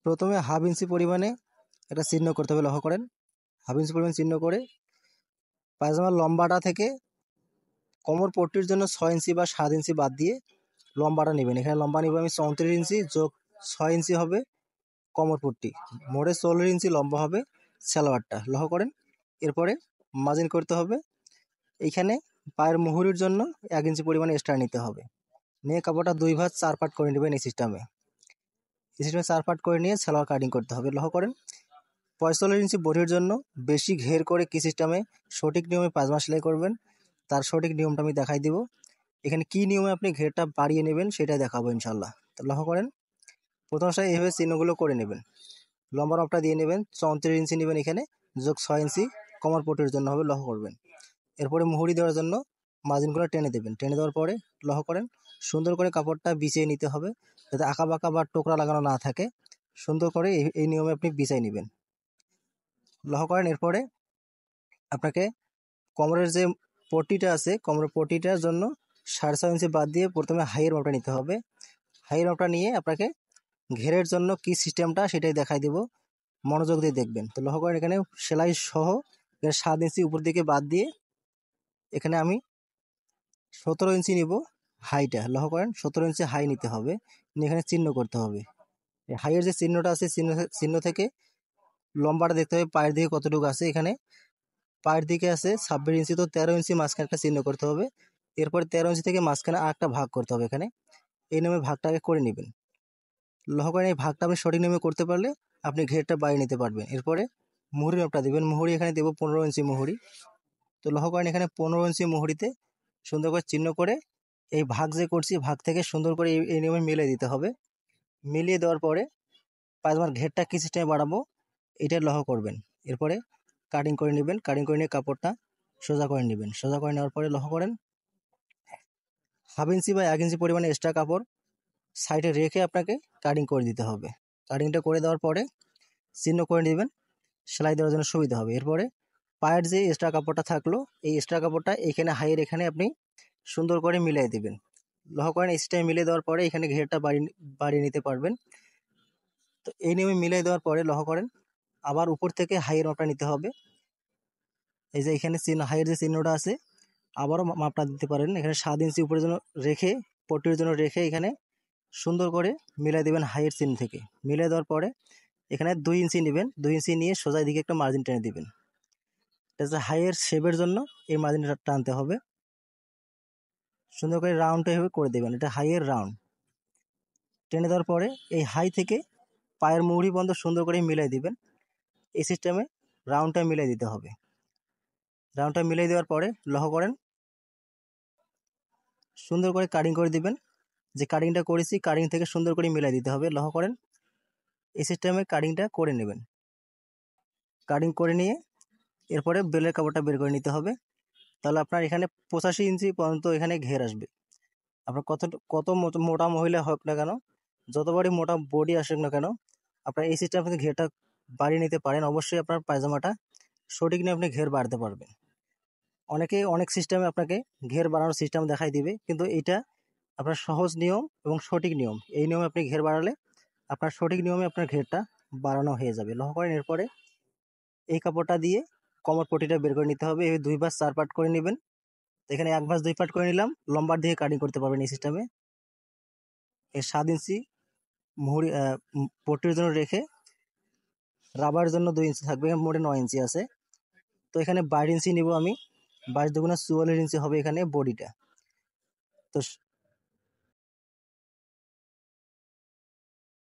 প্রথমে half inch পরিমাণে একটা চিহ্ন করতে হবে, লক্ষ্য করেন। হাফ ইঞ্চি পরিমাণ চিহ্ন করে পায়জামার লম্বাটা থেকে কোমর পট্টির জন্য 6 ইঞ্চি বা 7 ইঞ্চি বাদ দিয়ে লম্বাটা নেবেন। এখানে লম্বা নেব আমি 34 ইঞ্চি যোগ 6 ইঞ্চি হবে কোমর পট্টি, মোটে 40 ইঞ্চি লম্বা হবে সালোয়ারটা, লক্ষ্য করেন। এরপরে মার্জিন করতে হবে। এইখানে পায়ের মুহুরির জন্য 1 ইঞ্চি পরিমাণে এক্সট্রা নিতে হবে। নিয়ে কাপড়টা 2 ভাঁজ 4 পার্ট করে নেবেন। এই সিস্টেমে 4 পার্ট করে নিয়ে সালোয়ার কাটিং করতে হবে, লক্ষ্য করেন। 45 ইঞ্চি বডির জন্য বেশি ঘের করে কি সিস্টেমে সঠিক নিয়মে পায়জামা সেলাই করবেন তার সঠিক নিয়মটা আমি দেখাই দিব। এখানে কি নিয়মে আপনি ঘেরটা বাড়িয়ে নেবেন সেটাই দেখাবো ইনশাল্লাহ। তো লক্ষ্য করেন, প্রথম সাথে এইভাবে চিহ্নগুলো করে নেবেন। লম্বা মাপটা দিয়ে নেবেন, 34 ইঞ্চি নেবেন, এখানে যোগ 6 ইঞ্চি কোমর পট্টির জন্য হবে, লক্ষ্য করবেন। এরপরে মুহুরি দেওয়ার জন্য মার্জিনগুলো টেনে দেবেন। টেনে দেওয়ার পরে লক্ষ্য করেন, সুন্দর করে কাপড়টা বিছিয়ে নিতে হবে যাতে আঁকা বাঁকা বা টোকরা লাগানো না থাকে। সুন্দর করে এই নিয়মে আপনি বিছিয়ে নেবেন, লক্ষ্য করেন। এরপরে আপনাকে কোমরের যে পট্টিটা আছে, কোমরের পট্টিটার জন্য 6.5 ইঞ্চি বাদ দিয়ে প্রথমে হাইয়ের মাপটা নিতে হবে। হাইয়ের মাপটা নিয়ে আপনাকে ঘেরের জন্য কি সিস্টেমটা সেটাই দেখাই দেব, মনোযোগ দিয়ে দেখবেন। তো লক্ষ্য করেন, এখানে সেলাই সহ 7 ইঞ্চি উপর দিকে বাদ দিয়ে এখানে আমি 17 ইঞ্চি নিব হাইটা, লক্ষ্য করেন। 17 ইঞ্চি হাই নিতে হবে, নিয়ে এখানে চিহ্ন করতে হবে। হাইয়ের যে চিহ্নটা আছে, চিহ্ন থেকে লম্বাটা দেখতে হবে পায়ের দিকে কতটুকু আছে। এখানে পায়ের দিকে আছে 26 ইঞ্চি, তো 13 ইঞ্চি মাঝখানে একটা চিহ্ন করতে হবে। এরপরে 13 ইঞ্চি থেকে মাঝখানে আরেকটা ভাগ করতে হবে। এখানে এই নিয়মে ভাগটাকে করে নেবেন, লক্ষ্য করেন। এই ভাগটা আপনি সঠিক নিয়মে করতে পারলে আপনি ঘেরটা বাড়িয়ে নিতে পারবেন। এরপরে মুহুরি মাপটা দেবেন। মুহুরি এখানে দেবো 15 ইঞ্চি মুহুরি। তো লক্ষ্য করেন, এখানে 15 ইঞ্চি মুহুরিতে সুন্দর করে চিহ্ন করে এই ভাগ যে করছি ভাগ থেকে সুন্দর করে এই নিয়মে মিলিয়ে দিতে হবে। মিলিয়ে দেওয়ার পরে পায়জামার ঘেরটা কি সিস্টেমে বাড়াবো এটা লক্ষ্য করবেন। এরপরে কাটিং করে নেবেন। কাটিং করে নিয়ে কাপড়টা সোজা করে নেবেন। সোজা করে নেওয়ার পরে লক্ষ্য করেন, হাফ ইঞ্চি বা 1 ইঞ্চি পরিমাণে এক্সট্রা কাপড় সাইডে রেখে আপনাকে কাটিং করে দিতে হবে। কাটিংটা করে দেওয়ার পরে চিহ্ন করে নেবেন, সেলাই দেওয়ার জন্য সুবিধা হবে। এরপরে পায়ের যে এক্সট্রা কাপড়টা থাকলো এই এক্সট্রা কাপড়টা এখানে হাইয়ের এখানে আপনি সুন্দর করে মিলিয়ে দিবেন, লক্ষ্য করেন। এই সিস্টেমে মিলিয়ে দেওয়ার পরে এখানে ঘেরটা বাড়িয়ে নিতে পারবেন। তো এই নিয়মে মিলিয়ে দেওয়ার পরে লক্ষ্য করেন, আবার উপর থেকে হাইয়ের মাপটা নিতে হবে। এই যে এখানে চিহ্ন হাইয়ের যে চিহ্নটা আছে আবারও মাপটা দিতে পারেন। এখানে 7 ইঞ্চি উপরের জন্য রেখে পট্টির জন্য রেখে এখানে সুন্দর করে মিলাই দেবেন হাইয়ের চিহ্ন থেকে। মিলিয়ে দেওয়ার পরে এখানে 2 ইঞ্চি নেবেন। 2 ইঞ্চি নিয়ে সোজা দিকে একটা মার্জিন টেনে দিবেন। এটা হাইয়ের শেপের জন্য এই মার্জিনটা টানতে হবে। সুন্দর করে রাউন্ডটা এভাবে করে দেবেন, এটা হাইয়ের রাউন্ড। টেনে দেওয়ার পরে এই হাই থেকে পায়ের মুহুরি পর্যন্ত সুন্দর করে মিলাই দিবেন। এই সিস্টেমে রাউন্ডটা মিলাই দিতে হবে। রাউন্ডটা মিলাই দেওয়ার পরে লক্ষ্য করেন, সুন্দর করে কাটিং করে দিবেন। যে কাটিংটা করেছি কাটিং থেকে সুন্দর করে মিলাই দিতে হবে, লক্ষ্য করেন। এই সিস্টেমে কাটিংটা করে নেবেন। কাটিং করে নিয়ে এরপরে বেলের কাপড়টা বের করে নিতে হবে। তাহলে আপনার এখানে 85 ইঞ্চি পর্যন্ত এখানে ঘের আসবে। আপনার কত মোটা মহিলা হোক না কেন, যতবারই মোটা বডি আসুক না কেন, আপনার এই সিস্টেম থেকে ঘেরটা বাড়িয়ে নিতে পারেন। অবশ্যই আপনার পায়জামাটা সঠিক নিয়ে আপনি ঘের বাড়াতে পারবেন। অনেকে অনেক সিস্টেমে আপনাকে ঘের বাড়ানোর সিস্টেম দেখাই দিবে, কিন্তু এটা আপনার সহজ নিয়ম এবং সঠিক নিয়ম। এই নিয়মে আপনি ঘের বাড়ালে আপনার সঠিক নিয়মে আপনার ঘেরটা বাড়ানো হয়ে যাবে, লক্ষ্য করেন। এরপরে এই কাপড়টা দিয়ে কোমর পট্টিটা বের করে নিতে হবে। এই 2 ভাঁজ 4 পার্ট করে নেবেন। এখানে 1 ভাঁজ 2 পার্ট করে নিলাম, লম্বার দিকে কাটিং করতে পারবেন এই সিস্টেমে। এই 7 ইঞ্চি মুহুরি পট্টির জন্য রেখে রাবার জন্য 2 ইঞ্চি থাকবে, মোটে 9 ইঞ্চি আছে। তো এখানে 22 ইঞ্চি নিব আমি, 22 দুগুণা 44 ইঞ্চি হবে এখানে বডিটা। তো